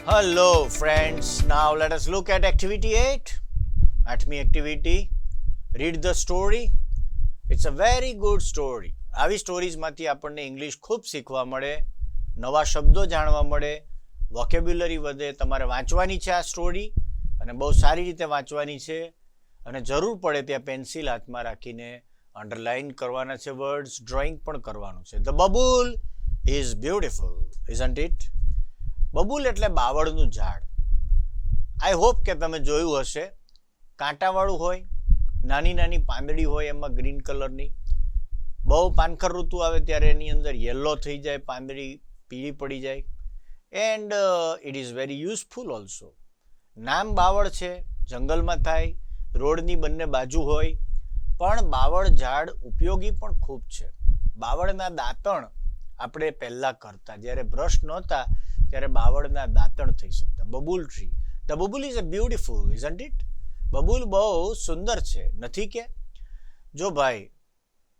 Hello friends, now let us look at activity 8. Atmi activity, read the story. It's a very good story. આવી સ્ટોરીઝમાંથી આપણને English ખૂબ શીખવા મળે, નવા શબ્દો જાણવા મળે, વોકેબ્યુલરી વધે. તમારે વાંચવાની છે આ સ્ટોરી અને બહુ સારી રીતે વાંચવાની છે અને જરૂર પડે ત્યાં પેન્સિલ હાથમાં રાખીને અંડરલાઇન કરવાના છે વર્ડ્સ, ડ્રોઈંગ પણ કરવાનું છે. The babul is beautiful, isn't it? Babul એટલે બાવળનું ઝાડ. આઈ હોપ કે તમે જોયું હશે. કાંટાવાળું હોય, નાની નાની પાંદડી હોય એમાં ગ્રીન કલરની. બહુ પાનખર ઋતુ આવે ત્યારે એની અંદર યલો થઈ જાય, પાંદડી પીળી પડી જાય. And it is very useful also. નામ બાવળ છે, જંગલમાં થાય, રોડની બંને બાજુ હોય, પણ બાવળ ઝાડ ઉપયોગી પણ ખૂબ છે. બાવળના દાંતણ આપણે પહેલાં કરતા, જ્યારે બ્રશ નહોતા ત્યારે બાવળના દાંતણ થઈ શકતા. Babul tree, the babul is a beautiful, isn't it? Babul બહુ સુંદર છે, નથી કે? જો ભાઈ,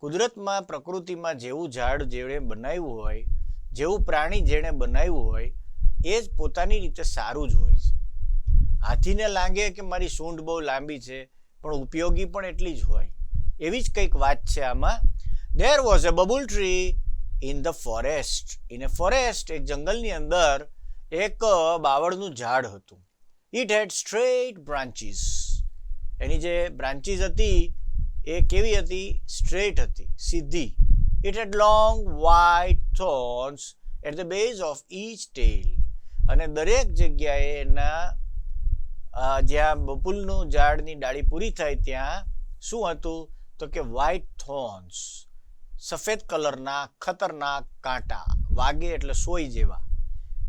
કુદરતમાં, પ્રકૃતિમાં જેવું ઝાડ જેણે બનાવ્યું હોય, જેવું પ્રાણી જેણે બનાવ્યું હોય, એ જ પોતાની રીતે સારું જ હોય છે. હાથીને લાગે કે મારી સૂંઢ બહુ લાંબી છે, પણ ઉપયોગી પણ એટલી જ હોય. એવી જ કંઈક વાત છે આમાં. There was a bubble tree in the forest. In a forest, એક જંગલની અંદર એક બાવળનું ઝાડ હતું. It had straight branches. એની જે બ્રાન્ચીસ હતી એ કેવી હતી? સ્ટ્રેટ હતી, સીધી. It had long white thorns at the base of each tail. અને દરેક જગ્યાએ એના જ્યાં બબુલનું ઝાડની ડાળી પૂરી થાય ત્યાં શું હતું? તો કે વ્હાઇટ થોર્ન્સ, સફેદ કલરના ખતરનાક કાંટા, વાગે એટલે સોય જેવા.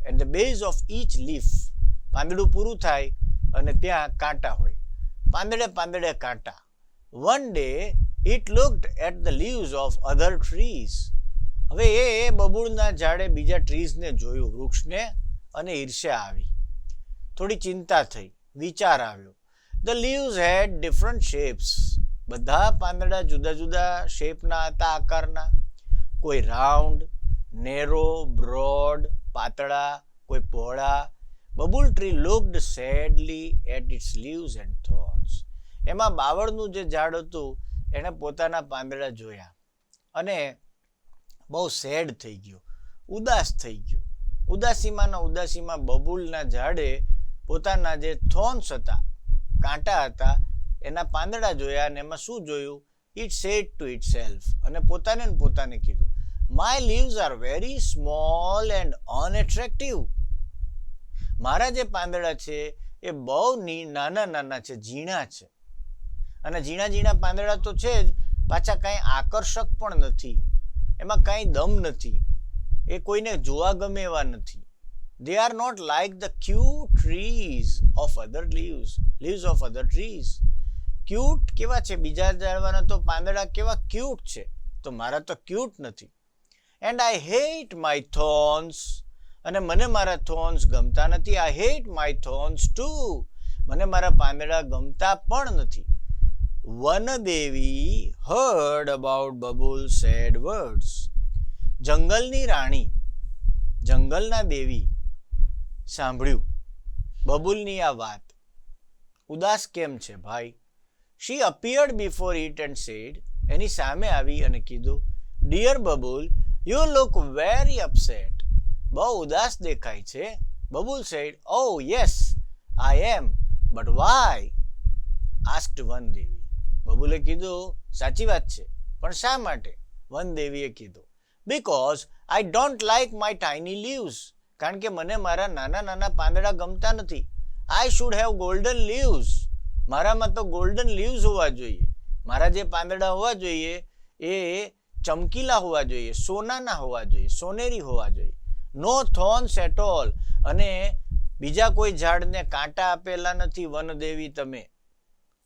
At the base of each leaf, પાંદડું પૂરું થાય અને ત્યાં કાંટા હોય, પાંદડે પાંદડે કાંટા. One day it looked at the leaves of other trees. હવે એ બબુળના ઝાડે બીજા ટ્રીઝને જોયું, વૃક્ષને, અને ઈર્ષ્યા આવી, થોડી ચિંતા થઈ, વિચાર આવ્યો. The leaves had different shapes. બધા પાંદડા જુદા જુદા શેપના હતા, આકારના. કોઈ રાઉન્ડ, નેરો, બ્રોડ, પાતળા, કોઈ પહોળા. Babul tree looked sadly at its leaves and thorns. એમાં બાવળનું જે ઝાડ હતું એણે પોતાના પાંદડા જોયા અને બહુ સેડ થઈ ગયો, ઉદાસ થઈ ગયો. ઉદાસીમાં બબુલના ઝાડે પોતાના જે થોર્ન્સ હતા, કાંટા હતા, એના પાંદડા જોયા અને એમાં શું જોયું? It said to it self, અને પોતાને કીધું, my leaves are very small and અનએટ્રેક્ટિવ. મારા જે પાંદડા છે એ બહુ નાના છે, ઝીણા છે. અને ઝીણા પાંદડા તો છે જ, પાછા કાંઈ આકર્ષક પણ નથી, એમાં કાંઈ દમ નથી, એ કોઈને જોવા ગમે એવા નથી. They are not like the cute trees of other leaves of other trees. Cute કેવા છે? બીજા ઝાડવાના તો પાંદડા કેવા ક્યુટ છે, તો મારા તો ક્યુટ નથી. And I hate my thorns. અને મને મારા થોર્ન્સ ગમતા નથી. I hate my thorns too. મને મારા પાંદડા ગમતા પણ નથી. Vandevi heard about babul sad words. જંગલની રાણી, જંગલના દેવી સાંભળ્યું બબુલની આ વાત. ઉદાસ કેમ છે ભાઈ? She appeared before it and said, એની સામે આવી અને કીધું, Dear Babul, you look very upset. બહુ ઉદાસ દેખાય છે. Babul said, Oh yes, I am, but why? asked વનદેવી. બબુલે કીધું, સાચી વાત છે, પણ શા માટે? વનદેવીએ કીધું, Because I don't like my tiny leaves. કારણ કે મને મારા નાના પાંદડા ગમતા નથી. I should have golden leaves. મારામાં તો ગોલ્ડન લીવ્સ હોવા જોઈએ. મારા જે પાંદડા હોવા જોઈએ એ ચમકીલા હોવા જોઈએ, સોનાના હોવા જોઈએ, સોનેરી હોવા જોઈએ. નો થોર્ન્સ એટ ઓલ. અને બીજા કોઈ ઝાડને કાંટા આપેલા નથી વનદેવી તમે,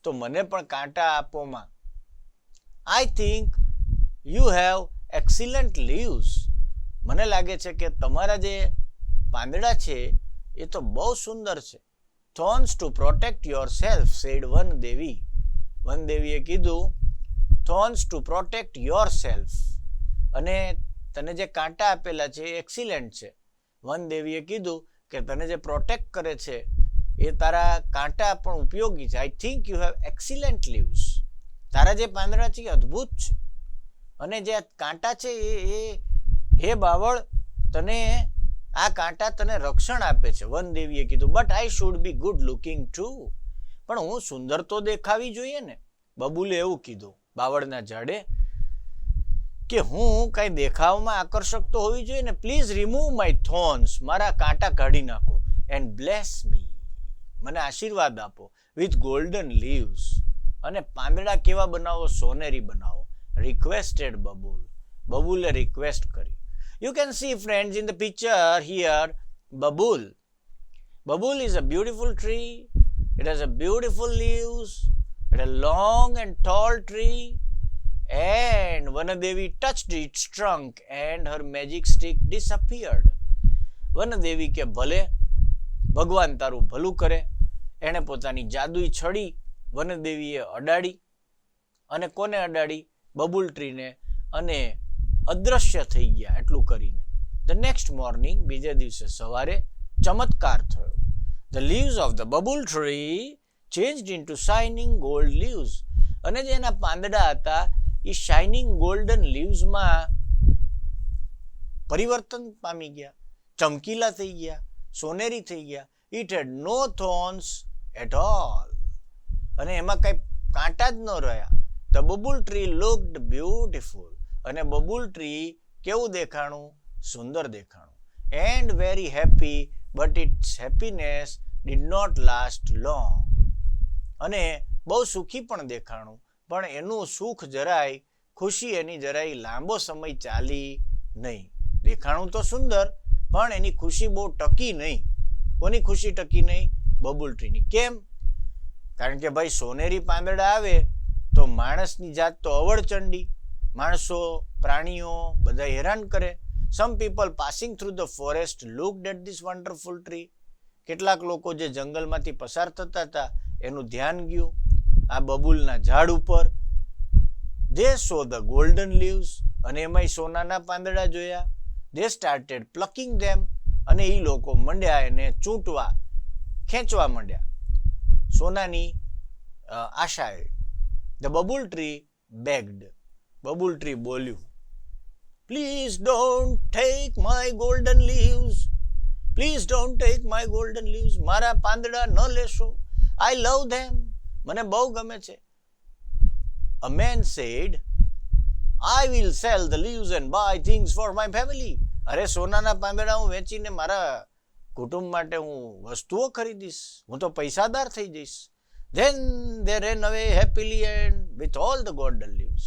તો મને પણ કાંટા આપોમાં. I think you have excellent leaves. મને લાગે છે કે તમારા જે પાંદડા છે એ તો બહુ સુંદર છે. Thorns to protect yourself, said વનદેવી. વનદેવીએ કીધું, Thorns to protect yourself. અને તને જે કાંટા આપેલા છે એ એક્સિલન્ટ છે. વનદેવીએ કીધું કે તને જે પ્રોટેક્ટ કરે છે એ તારા કાંટા પણ ઉપયોગી છે. આઈ think you have excellent leaves. તારા જે પાંદડા છે એ અદ્ભુત છે, અને જે કાંટા છે એ હે બાવળ, તને આ કાંટા તને રક્ષણ આપે છે. વનદેવીએ કીધું, but I should be good looking to. પણ હું સુંદર તો દેખાવી જોઈએ ને. બબુલે એવું કીધું બાવળના ઝાડે કે હું કઈ દેખાવમાં આકર્ષક તો હોવી જોઈએ ને. Please remove my thorns. મારા કાંટા કાઢી નાખો. એન્ડ બ્લેસ મી. મને આશીર્વાદ આપો. With golden leaves. અને પાંદડા કેવા બનાવો? સોનેરી બનાવો. રિક્વેસ્ટેડ બબુલ. બબુલે રિક્વેસ્ટ કરી. You can see, friends, in the picture here, Babul. Babul is a beautiful tree. It has a beautiful leaves. It's a long and tall tree. And Vanadevi touched its trunk and her magic stick disappeared. વનદેવી કે ભલે, ભગવાન તારું ભલું કરે. એણે પોતાની જાદુઈ છડી વનદેવીએ અડાડી. અને કોને અડાડી? બબુલ ટ્રીને. અને અદ્રશ્ય થઈ ગયા. એટલું કરીને ધ નેક્સ્ટ મોર્નિંગ, બીજે દિવસે સવારે ચમત્કાર થયો. The leaves of the babul tree changed into shining gold leaves. અને જે એના પાંદડા હતા એ શાઇનિંગ ગોલ્ડન લીવ્સમાં પરિવર્તન પામી ગયા, ચમકીલા થઈ ગયા, સોનેરી થઈ ગયા. It had no thorns at all. અને એમાં કઈ કાંટા જ ન રહ્યા. The babul tree looked beautiful. અને બબુલ ટ્રી કેવું દેખાણું? સુંદર દેખાણું. And very happy, but its happiness did not last long. અને બહુ સુખી પણ દેખાણું, પણ એનું સુખ જરાય, ખુશી એની જરાય લાંબો સમય ચાલી નહીં. દેખાણું તો સુંદર, પણ એની ખુશી બહુ ટકી નહીં. કોની ખુશી ટકી નહીં? બબુલ ટ્રીની. કેમ? કારણ કે ભાઈ સોનેરી પાંદડા આવે તો માણસની જાત તો અવળચંડી. માણસો, પ્રાણીઓ બધા હેરાન કરે. Some people passing through the forest looked at this wonderful tree. કેટલાક લોકો જે જંગલમાંથી પસાર થતા હતા એનું ધ્યાન ગયું આ બબુલના ઝાડ ઉપર. They saw the golden leaves. અને એમાંય સોનાના પાંદડા જોયા. They started plucking them. અને એ લોકો મંડ્યા એને ચૂંટવા, ખેંચવા માંડ્યા સોનાની આશાએ. The babul tree begged. બબુલ ટ્રી બોલ્યું, please don't take my golden leaves. Please don't take my golden leaves. મારા પાંદડા ન લેશો. આઈ લવ ધેમ. મને બહુ ગમે છે. A man said, I will sell the leaves and buy things for my family. અરે સોનાના પાંદડા હું વેચીને મારા કુટુંબ માટે હું વસ્તુઓ ખરીદીશ. હું તો પૈસાદાર થઈ જઈશ. Then they ran away happily and with all the golden leaves.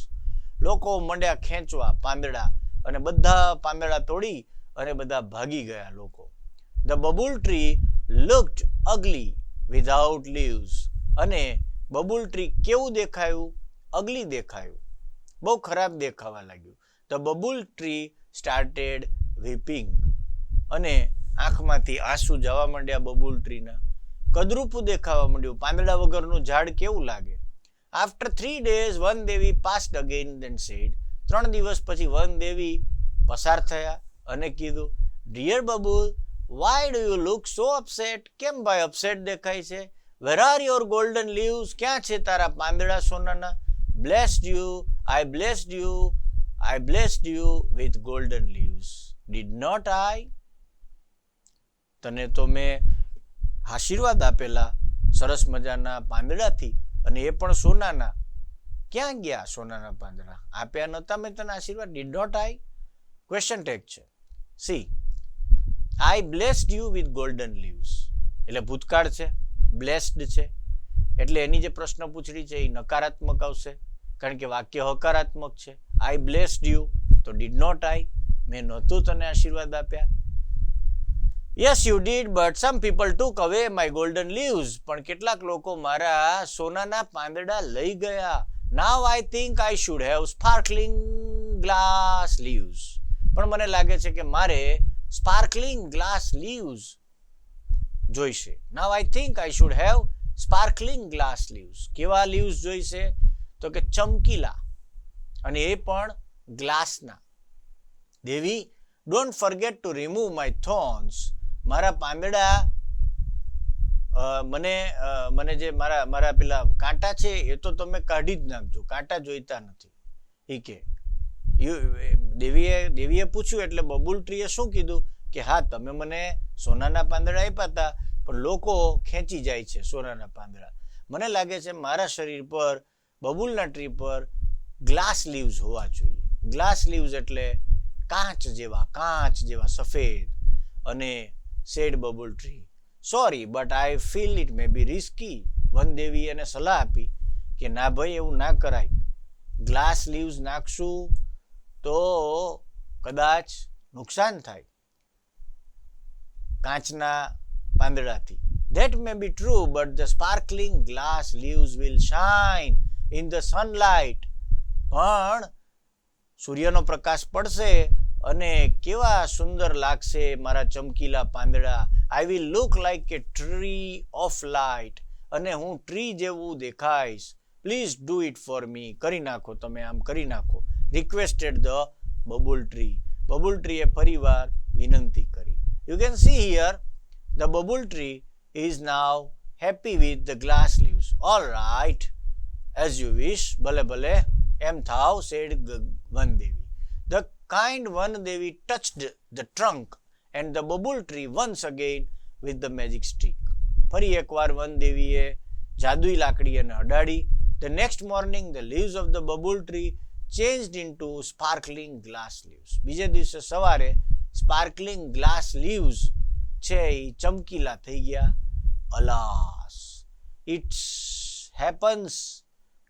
લોકો મંડ્યા ખેંચવા પાંદડા, અને બધા પાંદડા તોડી અને બધા ભાગી ગયા લોકો. The bubble tree looked ugly without leaves. અને બબુલ ટ્રી કેવું દેખાયું? અગલી દેખાયું. બહુ ખરાબ દેખાવા લાગ્યું. The bubble tree started weeping. અને આંખમાંથી આંસુ જવા માંડ્યા બબુલ ટ્રીના. કદરૂપું દેખાવા માંડ્યું. પાંદડા વગરનું ઝાડ કેવું લાગે? After 3 days, Vandevi passed again and said. 3 દિવસ પછી વનદેવી પસાર થયા અને કીધું, Dear Babul, why do you look so upset? કેમ ભાઈ અપસેટ દેખાય છે? Where are your golden leaves? ક્યાં છે તારા પાંદડા સોનાના? Blessed you, I blessed you, I blessed you with golden leaves. Did not I? તને તો મેં આશીર્વાદ આપેલા સરસ મજાના પાંદડાથી, અને એ પણ સોનાના. ક્યાં ગયા સોનાના પાંદડા? આપ્યા નહોતા મેં તને આશીર્વાદ? Did not I? Question tag છે. See, I blessed you with golden leaves. એટલે ભૂતકાળ છે, બ્લેસ્ડ છે, એટલે એની જે પ્રશ્ન પૂછડી છે એ નકારાત્મક આવશે, કારણ કે વાક્ય હકારાત્મક છે. આઈ બ્લેસ્ડ યુ, તો ડીડ નોટ આઈ? મેં નહોતું તને આશીર્વાદ આપ્યા. Yes, you did, but some people took away my golden leaves. પણ કેટલાક લોકો મારા સોનાના પાંદડા લઈ ગયા. Now I think I should have sparkling glass leaves. પણ મને લાગે છે કે મારે sparkling glass leaves જોઈશે. Now I think I should have sparkling glass leaves. કેવા leaves જોઈશે? તો કે ચમકીલા, અને એ પણ ગ્લાસના. દેવી, don't forget to remove my thorns. મારા પાંદડા મને જે મારા પેલા કાંટા છે એ તો તમે કાઢી જ નાખજો, કાંટા જોઈતા નથી. એ કે દેવીએ પૂછ્યું એટલે બબુલ ટ્રીએ શું કીધું કે હા તમે મને સોનાના પાંદડા આપ્યા હતા પણ લોકો ખેંચી જાય છે સોનાના પાંદડા. મને લાગે છે મારા શરીર પર બબુલના ટ્રી પર ગ્લાસ લીવ્સ હોવા જોઈએ. ગ્લાસ લીવ્સ એટલે કાચ જેવા સફેદ. અને said babul tree, sorry but I feel it may be risky. Vandevi એને સલાહ આપી કે ના ભાઈ એવું ના કરાય, ગ્લાસ લીવ્સ નાખશું તો કદાચ નુકસાન થાય કાચના પાંદડાથી. That may be true, but the sparkling glass leaves will shine in the sunlight. પણ સૂર્યનો પ્રકાશ પડશે અને કેવા સુંદર લાગશે મારા ચમકીલા પાંદડા. I will look like a tree of light. અને હું ટ્રી જેવું દેખાઈશ. Please do it for me. કરી નાખો તમે, આમ કરી નાખો. Requested the bubble tree. Babul ટ્રીએ ફરીવાર વિનંતી કરી. You can see here the bubble tree is now happy with the glass leaves. All right, as you wish. ભલે ભલે એમ થાવ, said Vandevi. The kind Vandevi touched the trunk and the bubble tree once again with the magic stick. ફરી એકવાર વનદેવીએ જાદુઈ લાકડી અને અડાડી. The next morning the leaves of the bubble tree changed into sparkling glass leaves. બીજે દિવસે સવારે sparkling glass leaves છે એ ચમકીલા થઈ ગયા. Alas, its happens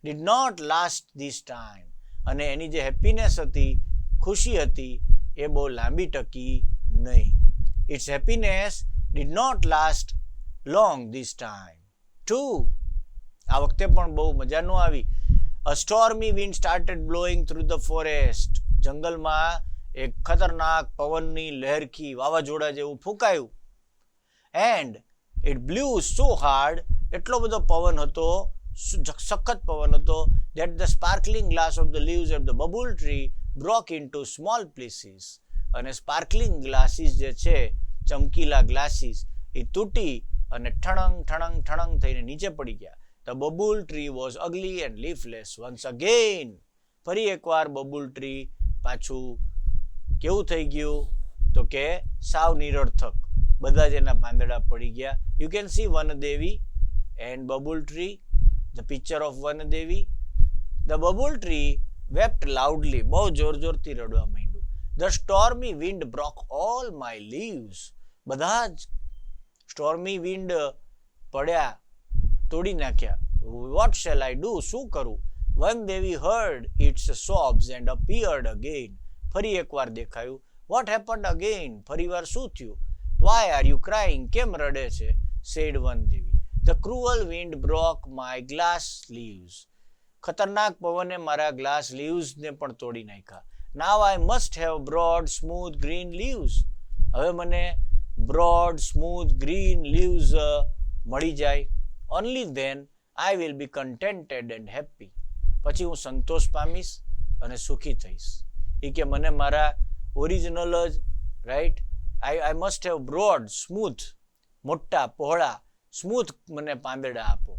did not last this time. અને એની જે હેપીનેસ હતી, ખુશી હતી, એ બહુ લાંબી ટકી નહીં. Its happiness did not last long this time. 2. આ વખતે પણ બહુ મજા ન આવી. A stormy wind started blowing through the forest. જંગલમાં એક ખતરનાક પવનની લહેરખી વાવાઝોડા જેવું ફૂંકાયું. And it blew so hard, એટલો બધો પવન હતો, સખત પવન હતો, that the sparkling glass of the leaves of the bubble tree broke into small pieces. અને sparkling glasses જે છે, ચમકીલા ગ્લાસીસ, એ તૂટી અને ઠણંગ ઠણંગ ઠણંગ થઈને નીચે પડી ગયા. The bubble tree was ugly and leafless once again. ફરી એકવાર બબુલ ટ્રી પાછું કેવું થઈ ગયું તો કે સાવ નિરર્થક. બધા જ એના પાંદડા પડી ગયા. You can see Vandevi and bubble tree, the picture of Vandevi. The bubble tree wept loudly. બહુ જોરથી રડવા માંડ્યું. The stormy wind broke all my leaves. બધા જ stormy wind પડ્યા, તોડી નાખ્યા. What shall I do? શું કરું? વનદેવી heard its sobs and appeared again. ફરી એકવાર દેખાયું. What happened again? ફરીવાર શું થયું? Why are you crying? કેમ રડે છે? said Vandevi. The cruel wind broke my glass leaves. ખતરનાક પવને મારા ગ્લાસ લીવ્સને પણ તોડી નાખ્યા. Now I must have broad, smooth, green leaves. હવે મને broad, smooth, green leaves મળી જાય. Only then I will be contented and happy. પછી હું સંતોષ પામીશ અને સુખી થઈશ. એ કે મને મારા ઓરિજિનલ જ right I must have broad, smooth, મોટા પહોળા, સ્મૂથ મને પાંદડા આપો,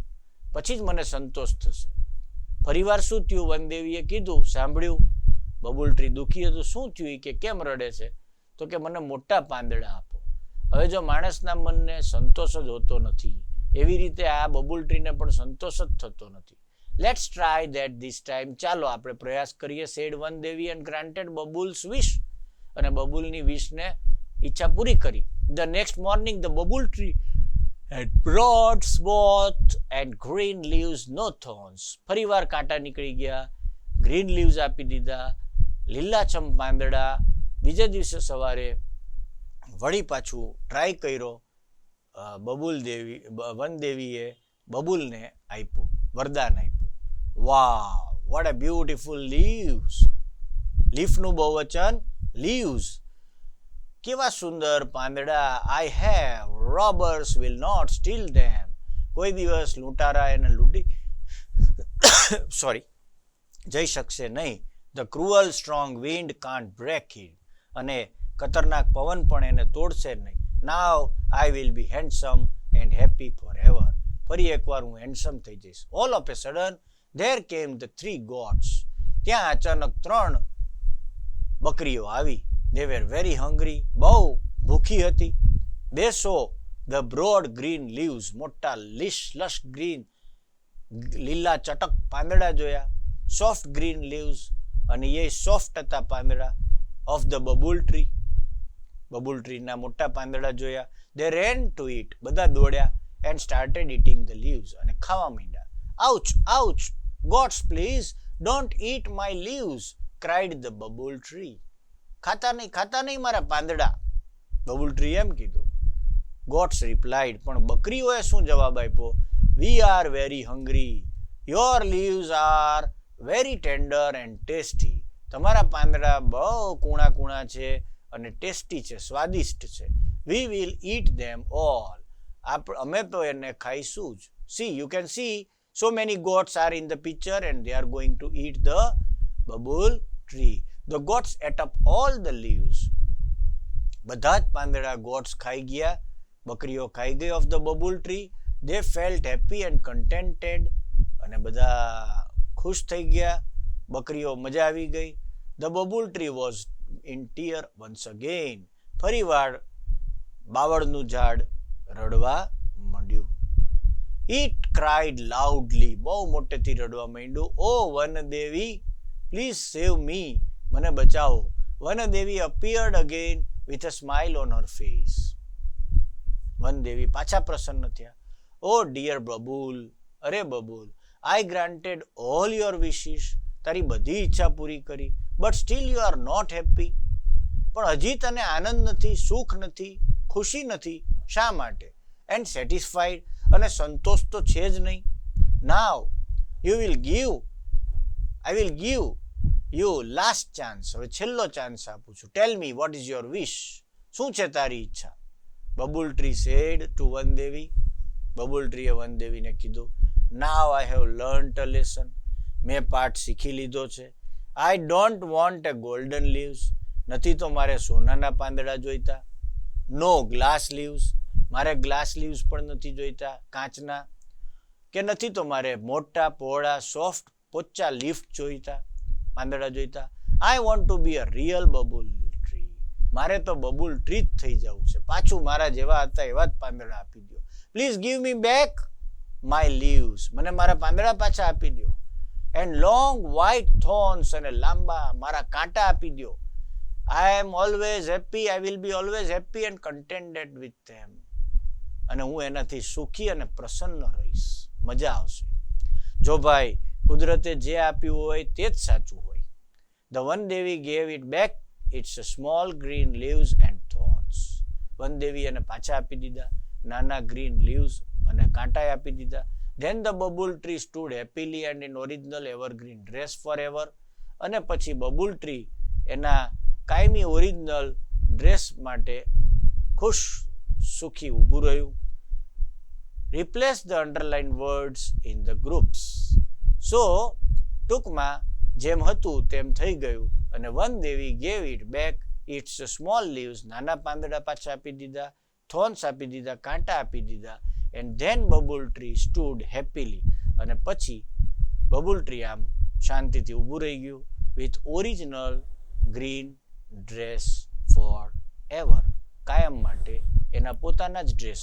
પછી જ મને સંતોષ થશે. ફરીવાર શું થયું? વનદેવીએ કીધું, સાંભળ્યું. બબુલ ટ્રી દુઃખી હતું. શું થયું? કે કેમ રડે છે? તો કે મને મોટા પાંદડા આપો. હવે જો માણસના મનને સંતોષ જ હોતો નથી, એવી રીતે આ બબુલ ટ્રીને પણ સંતોષ જ થતો નથી. Let's try that this time. ચાલો આપણે પ્રયાસ કરીએ. સેડ વનદેવી એન્ડ ગ્રાન્ટેડ બબુલ્સ વિશ. અને બબુલની વિશને ઈચ્છા પૂરી કરી. The next morning the bubble tree had broad, smooth and green leaves, no thorns. ફરીવાર કાંટા નીકળી ગયા, ગ્રીન લીવ્સ આપી દીધા, લીલાછમ પાંદડા. બીજા દિવસે સવારે વળી પાછું ટ્રાય કર્યો. વનદેવીએ બબુલને આપ્યું, વરદાન આપ્યું. Wow, what a beautiful leaves. લીફનું બહુવચન લીવ્સ. કેવા સુંદર પાંદડા. I have, robbers will not steal them. કોઈ દિવસ લૂંટારા એને લૂંટી જઈ શકશે નહીં. The cruel strong wind can't break it. અને ખતરનાક પવન પણ એને તોડશે નહીં. Now I will be handsome and happy forever. ફરી એકવાર હું હેન્ડસમ થઈ જઈશ. All of a sudden there came the 3 goats. ત્યાં અચાનક 3 બકરીઓ આવી. They were very hungry. બહુ ભૂખી હતી. They saw the broad green leaves. મોટા lush green લીલા ચટક પાંદડા જોયા. Soft green leaves. અને એ સોફ્ટ હતા પાંદડા of the bubble tree. Babul ટ્રીના મોટા પાંદડા જોયા. They ran to it. બધા દોડ્યા and started eating the leaves. અને ખાવા માંડ્યા. Ouch, ouch, goats please don't eat my leaves, cried the bubble tree. ખાતા નહીં મારા પાંદડા, બબુલ ટ્રી એમ કીધું. Goats replied, પણ બકરીઓએ શું જવાબ આપ્યો? We are very hungry. Your leaves are very tender and tasty. તમારા પાંદડા બહુ કૂણા છે અને ટેસ્ટી છે, સ્વાદિષ્ટ છે. We will eat them all. અમે તો એને ખાઈશું જ. See, you can see so many goats are in the picture and they are going to eat the bubble tree. The goats ate up all the leaves. બધા જ પાંદડા goats ખાઈ ગયા, બકરીઓ ખાઈ ગઈ of the bubble tree. They felt happy and contented. અને બધા ખુશ થઈ ગયા, બકરીઓ મજા આવી ગઈ. The bubble tree was in tear once again. ફરીવાર બાવળનું ઝાડ રડવા માંડ્યું. It cried loudly. બહુ મોટેથી રડવા માંડ્યું. Oh Vandevi, please save me. મને બચાવો. વનદેવી appeared again with a smile on her face. વનદેવી પાછા પ્રસન્ન થયા. Oh dear બબુલ, અરે babul, I granted all your wishes. તારી બધી ઈચ્છા પૂરી કરી. But still you are not happy. પણ હજી તને આનંદ નથી, સુખ નથી, ખુશી નથી. શા માટે? And satisfied. અને સંતોષ તો છે જ નહીં. Now I will give you last chance. હવે છેલ્લો ચાન્સ આપું છું. Tell me what is your wish. શું છે તારી ઈચ્છા? Babul tree said to Vandevi. બબુલ ટ્રીએ વનદેવીને કીધું, Now I have learnt a lesson. મેં પાઠ શીખી લીધો છે. I don't want a golden leaves. નથી તો મારે સોનાના પાંદડા જોઈતા. No glass leaves. મારે ગ્લાસ લીવ્સ પણ નથી જોઈતા, કાચના. કે નથી તો મારે મોટા પહોળા સોફ્ટ પોચા લીફ જોઈતા, પાંદડા જોઈતા. I want to be a real bubble tree. મારે તો બબુલ ટ્રી જ થઈ જવું છે. પાછું મારા જેવા હતા એવા જ પાંદડા આપી દો. Please give me back my leaves. મને મારા પાંદડા પાછા આપી દો. And long white thorns. અને લાંબા મારા કાંટા આપી દો. I am always happy. I will be always happy and contented with them. અને હું એનાથી સુખી અને પ્રસન્ન રહીશ. મજા આવશે. જો ભાઈ કુદરતે જે આપ્યું હોય તે જ સાચું હોય. The one Devi gave it back. It's a small green leaves and thorns. વનદેવી એને પાછા આપી દીધા, નાના green leaves અને કાંટાએ આપી દીધા. Then the bubble tree stood happily and in original evergreen dress forever. અને પછી બબુલ ટ્રી એના કાયમી ઓરિજિનલ ડ્રેસ માટે ખુશ સુખી ઊભું રહ્યું. Replace the underlined words in the groups. So ટૂંકમાં જેમ હતું તેમ થઈ ગયું. અને વનદેવી gave it back its small leaves. નાના પાંદડા પાછા આપી દીધા, thorns આપી દીધા, કાંટા આપી દીધા. And then bubble tree stood happily. અને પછી બબુલ ટ્રી આમ શાંતિથી ઊભું રહી ગયું with original green dress forever. કાયમ માટે એના પોતાના જ ડ્રેસ.